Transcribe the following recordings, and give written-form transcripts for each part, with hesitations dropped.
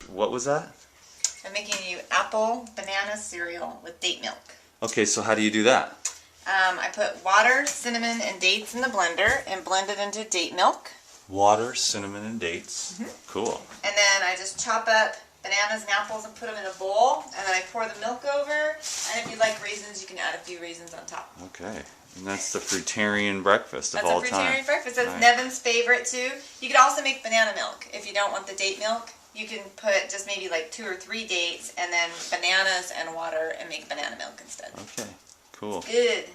what was that? I'm making you apple banana cereal with date milk. Okay, so how do you do that? I put water, cinnamon, and dates in the blender and blend it into date milk. Water, cinnamon, and dates. Cool. And then I just chop up bananas and apples and put them in a bowl, and then I pour the milk over, and if you like raisins, you can add a few raisins on top. Okay, and that's the fruitarian breakfast of That's all a time. fruitarian breakfast. That's Right. Nevin's favorite too. You could also make banana milk if you don't want the date milk. You can put just maybe like 2 or 3 dates and then bananas and water and make banana milk instead. Okay, cool. Good.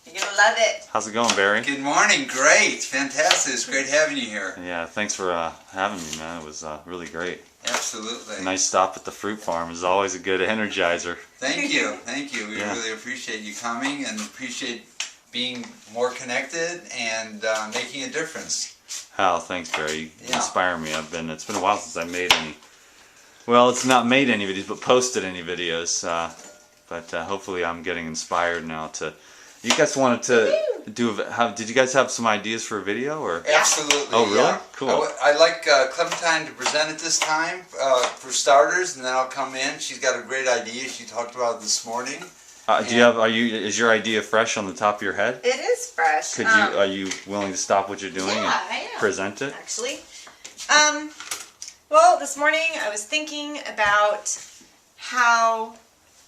You're going to love it. How's it going, Barry? Good morning. Great. Fantastic. It's great having you here. Yeah, thanks for having me, man. It was really great. Absolutely. A nice stop at the fruit farm is always a good energizer. Thank you. Thank you. We Yeah. really appreciate you coming and appreciate being more connected and making a difference. Hal, thanks, Barry. You Yeah. inspire me. It's been a while since I made any. Well, it's not made any videos, but posted any videos. But hopefully, I'm getting inspired now to. You guys wanted to do? Did you guys have some ideas for a video or? Absolutely. Oh, really? Yeah. Cool. I'd like Clementine to present it this time for starters, and then I'll come in. She's got a great idea she talked about this morning. Do you have? Is your idea fresh on the top of your head? It is fresh. Are you willing to stop what you're doing Yeah, I and am. present it? Actually. Well, this morning I was thinking about how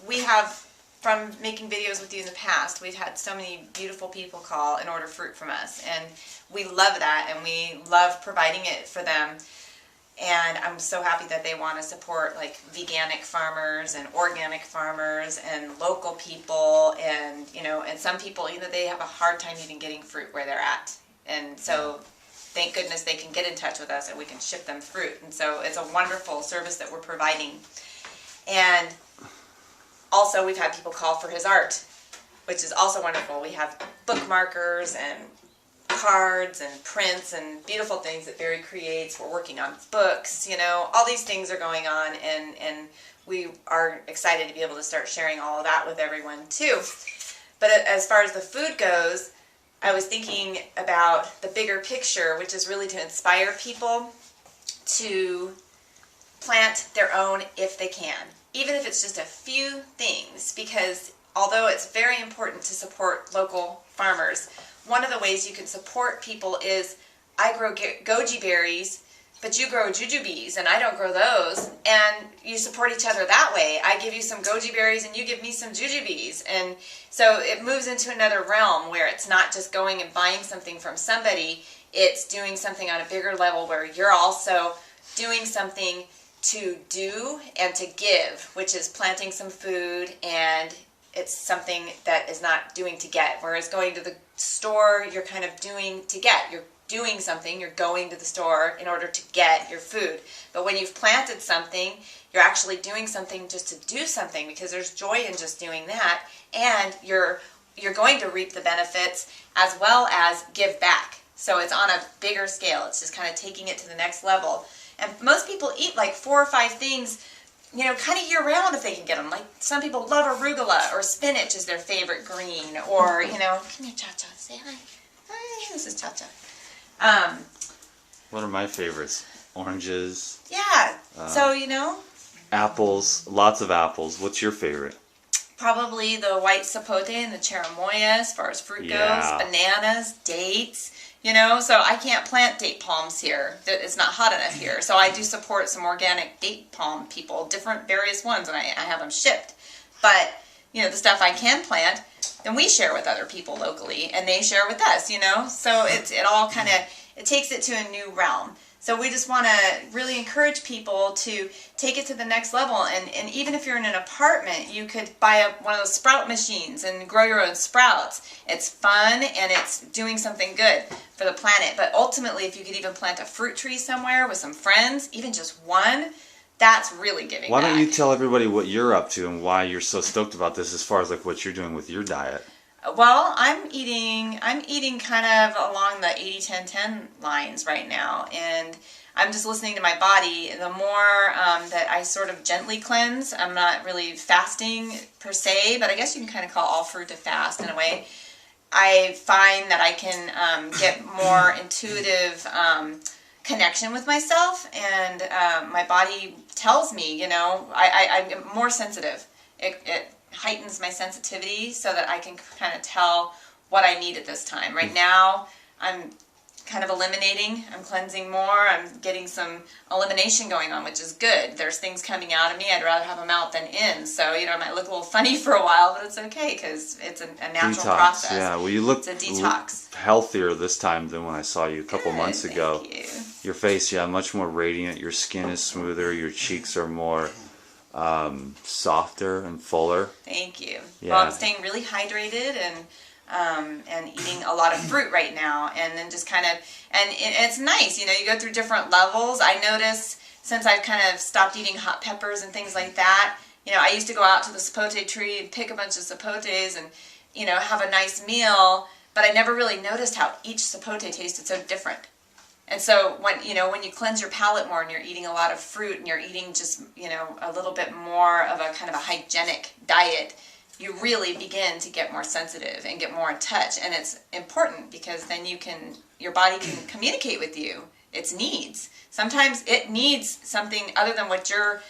we have, from making videos with you in the past, we've had so many beautiful people call and order fruit from us, and we love that, and we love providing it for them. And I'm so happy that they want to support like veganic farmers and organic farmers and local people, and and some people, they have a hard time even getting fruit where they're at. And so thank goodness they can get in touch with us and we can ship them fruit. And so it's a wonderful service that we're providing. And also we've had people call for his art, which is also wonderful. We have bookmarkers and cards and prints and beautiful things that Barry creates. We're working on books, all these things are going on, and we are excited to be able to start sharing all of that with everyone too. But as far as the food goes, I was thinking about the bigger picture, which is really to inspire people to plant their own if they can, even if it's just a few things, because although it's very important to support local farmers, one of the ways you can support people is I grow goji berries, but you grow jujubes, and I don't grow those, and you support each other that way. I give you some goji berries, and you give me some jujubes, and so it moves into another realm where it's not just going and buying something from somebody, it's doing something on a bigger level where you're also doing something to do and to give, which is planting some food, and it's something that is not doing to get. Whereas going to the store, you're kind of doing to get. You're doing something, you're going to the store in order to get your food. But when you've planted something, you're actually doing something just to do something, because there's joy in just doing that, and you're going to reap the benefits as well as give back. So it's on a bigger scale. It's just kind of taking it to the next level. And most people eat like 4 or 5 things, kind of year round if they can get them. Like some people love arugula, or spinach is their favorite green, or, come here, Cha-Cha, say hi. Hi, this is Cha-Cha. What are my favorites? Oranges. Yeah, so, Apples. Lots of apples. What's your favorite? probably the white sapote and the cherimoya as far as fruit Yeah. goes, bananas, dates. So I can't plant date palms here. It's not hot enough here. So I do support some organic date palm people, various ones, and I have them shipped. But, the stuff I can plant, then we share with other people locally, and they share with us, So it all kind of, it takes it to a new realm. So we just want to really encourage people to take it to the next level. And even if you're in an apartment, you could buy one of those sprout machines and grow your own sprouts. It's fun, and it's doing something good for the planet. But ultimately, if you could even plant a fruit tree somewhere with some friends, even just one, that's really giving Why back. don't you tell everybody what you're up to and why you're so stoked about this, as far as like what you're doing with your diet? Well, I'm eating kind of along the 80-10-10 lines right now, and I'm just listening to my body. The more that I sort of gently cleanse, I'm not really fasting per se, but I guess you can kind of call all fruit a fast in a way. I find that I can get more intuitive connection with myself, and my body tells me, I'm more sensitive. It heightens my sensitivity so that I can kind of tell what I need at this time. Right now, I'm kind of eliminating, I'm cleansing more, I'm getting some elimination going on, which is good. There's things coming out of me, I'd rather have them out than in. So, it might look a little funny for a while, but it's okay because it's a natural Detox, process. yeah. Well, you look It's a detox. healthier this time than when I saw you a couple months ago. Thank you. Your face, yeah, much more radiant. Your skin is smoother. Your cheeks are more softer and fuller. Thank you. Yeah. Well, I'm staying really hydrated and eating a lot of fruit right now, and then just kind of, and it's nice, you go through different levels. I notice since I've kind of stopped eating hot peppers and things like that, I used to go out to the sapote tree and pick a bunch of sapotes and, have a nice meal, but I never really noticed how each sapote tasted so different. And so when you cleanse your palate more and you're eating a lot of fruit and you're eating just, a little bit more of a kind of a hygienic diet, you really begin to get more sensitive and get more in touch. And it's important because then your body can communicate with you its needs. Sometimes it needs something other than what you're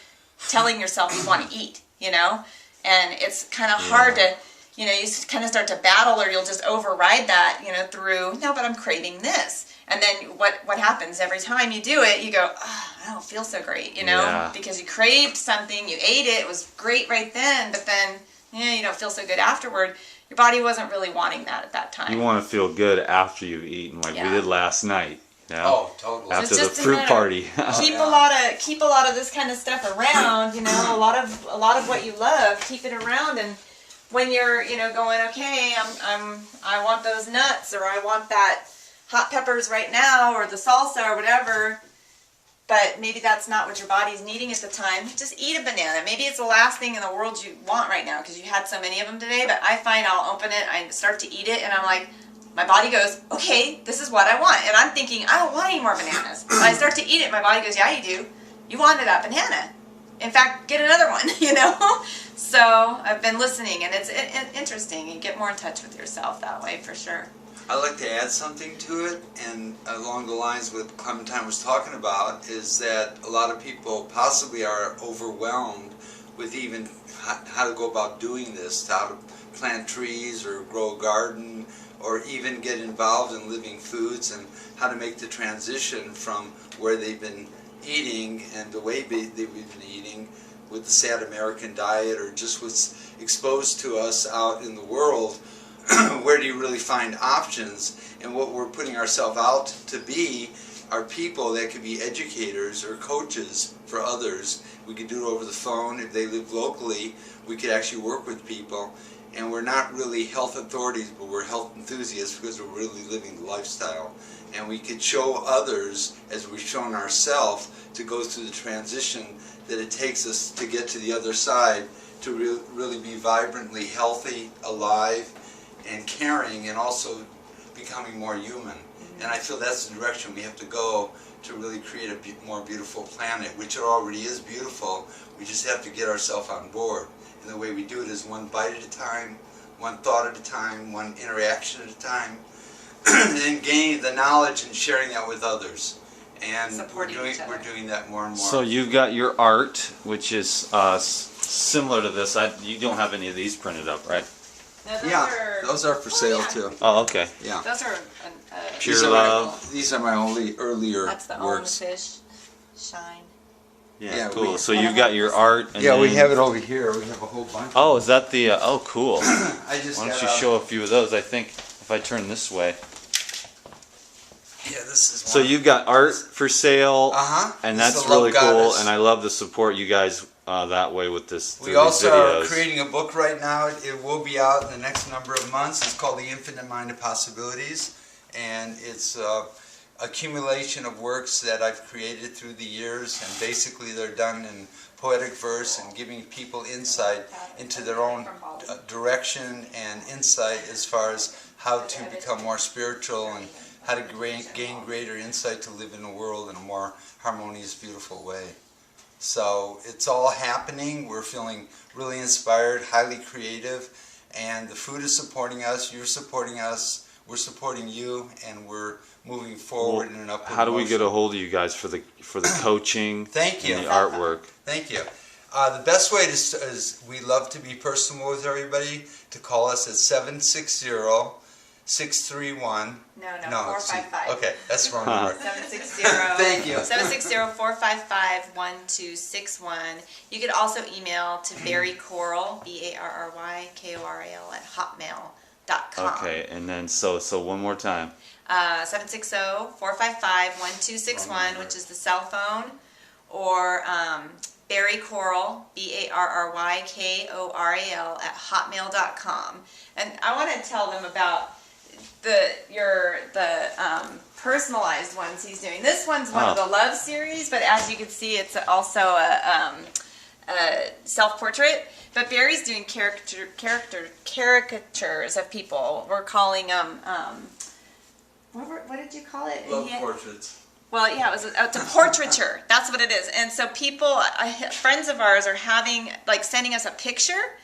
telling yourself you want to eat, and it's kind of hard to, you kind of start to battle, or you'll just override that, through, no, but I'm craving this. And then what happens every time you do it, you go, oh, I don't feel so great, Yeah. because you craved something, you ate it was great right then, but then, you don't feel so good afterward. Your body wasn't really wanting that at that time. You want to feel good after you've eaten, like we Yeah. did last night. Oh, totally. After It's the just a fruit matter- party. keep a lot of this kind of stuff around, a lot of what you love, keep it around. And when you're going, okay, I want those nuts, or I want that hot peppers right now, or the salsa or whatever, but maybe that's not what your body's needing at the time, just eat a banana. Maybe it's the last thing in the world you want right now because you had so many of them today, but I find I'll open it, I start to eat it, and I'm like, my body goes, okay, this is what I want. And I'm thinking, I don't want any more bananas. When I start to eat it, my body goes, yeah, you do. You wanted that banana. In fact, get another one, So I've been listening, and it's interesting. You get more in touch with yourself that way, for sure. I'd like to add something to it, and along the lines what Clementine was talking about, is that a lot of people possibly are overwhelmed with even how to go about doing this, how to plant trees or grow a garden, or even get involved in living foods, and how to make the transition from where they've been eating and the way they've been eating with the sad American diet, or just what's exposed to us out in the world. Where do you really find options? And what we're putting ourselves out to be are people that could be educators or coaches for others. We could do it over the phone. If they live locally, we could actually work with people. And we're not really health authorities, but we're health enthusiasts because we're really living the lifestyle. And we could show others, as we've shown ourselves, to go through the transition that it takes us to get to the other side, to really be vibrantly healthy, alive, and caring, and also becoming more human. And I feel that's the direction we have to go to really create a more beautiful planet, which it already is beautiful. We just have to get ourselves on board. And the way we do it is one bite at a time, one thought at a time, one interaction at a time, and gain the knowledge and sharing that with others. And Supporting each other. we're doing that more and more. So you've got your art, which is similar to this. You don't have any of these printed up, right? No, those are for sale yeah. too. Oh, okay. Yeah. Those are Pure These are love. These are my only earlier That's the works. Own Fish Shine. Yeah, Yeah, cool. we- So you've got your art. And Yeah, we then- have it over here. We have a whole bunch. Oh, is that the? Oh, cool. I just Why don't got you out- show a few of those? I think if I turn this way. Yeah, this is one. So you've got art for sale, and This is that's the Love really cool. Goddess. And I love the support you guys that way with this. We through also these are videos. creating a book right now. It will be out in the next number of months. It's called The Infinite Mind of Possibilities, and it's accumulation of works that I've created through the years, and basically they're done in poetic verse and giving people insight into their own direction and insight as far as how to become more spiritual and how to gain greater insight to live in the world in a more harmonious, beautiful way. So it's all happening. We're feeling really inspired, highly creative, and the food is supporting us. You're supporting us. we're supporting you, and we're moving forward in an upward How do we get a motion. hold of you guys for the coaching Thank you. and the artwork? Thank you. The best way is we love to be personal with everybody, to call us at 760-631. No, 455. Okay, that's the wrong number. 760. Thank you. 760-455-1261. You could also email to Barry Coral, BARRYKORAL @hotmail.com. Okay, and then so one more time. 760-455-1261, which is the cell phone, or Barry Coral, BARRYKORAL @hotmail.com. And I want to tell them about the personalized ones he's doing. This one's one of the love series, but as you can see, it's also a self-portrait. But Barry's doing caricatures of people. We're calling them what did you call it? Love portraits. Well, yeah, it's a portraiture. That's what it is. And so people, friends of ours, are sending us a picture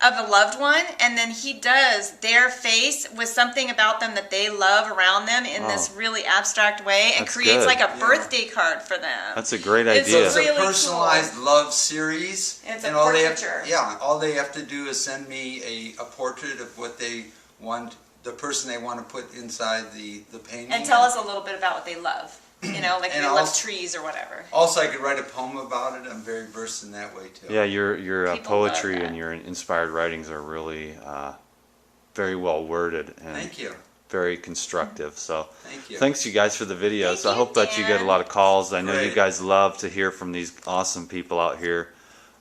of a loved one, and then he does their face with something about them that they love around them in this really abstract way, and That's creates good. like a birthday card for them. That's a great It's idea. It's really a personalized love series. It's a and all portraiture. all they have to do is send me a portrait of what they want, the person they want to put inside the painting. And tell us a little bit about what they love. You know, like And they love also- trees or whatever. Also, I could write a poem about it. I'm very versed in that way too. Yeah, your People poetry love that. and your inspired writings are really very well worded and Thank you. very constructive. So Thank you. thanks you guys for the videos. Thank I hope you, that you get a Dan. lot of calls. I know you Great. guys love to hear from these awesome people out here.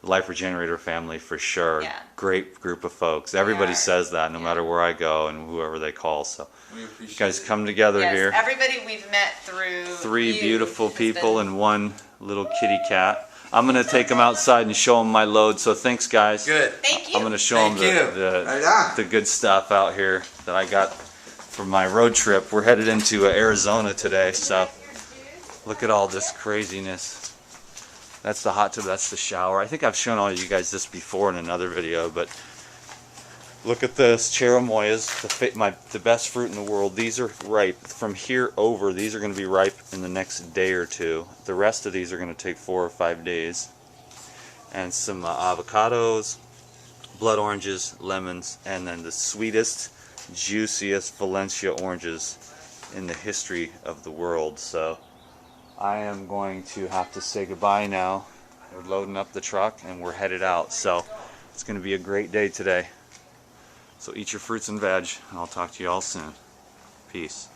Life Regenerator family for sure. Yeah. Great group of folks. Everybody are. says that no Yeah. matter where I go and whoever they call. So We you appreciate guys it. come together Yes, here. everybody we've met through Three you beautiful has people been- and one little kitty cat. I'm going to take them outside and show them my load. So thanks, guys. Good. Thank you. I'm going to show Thank them you. Right on. the good stuff out here that I got from my road trip. We're headed into Arizona today, so look at all this craziness. That's the hot tub, that's the shower. I think I've shown all you guys this before in another video, but look at this, cherimoyas, the best fruit in the world. These are ripe. From here over, these are going to be ripe in the next day or two. The rest of these are going to take 4 or 5 days. And some avocados, blood oranges, lemons, and then the sweetest, juiciest Valencia oranges in the history of the world. So I am going to have to say goodbye now. We're loading up the truck and we're headed out. So it's going to be a great day today. So eat your fruits and veg, and I'll talk to you all soon. Peace.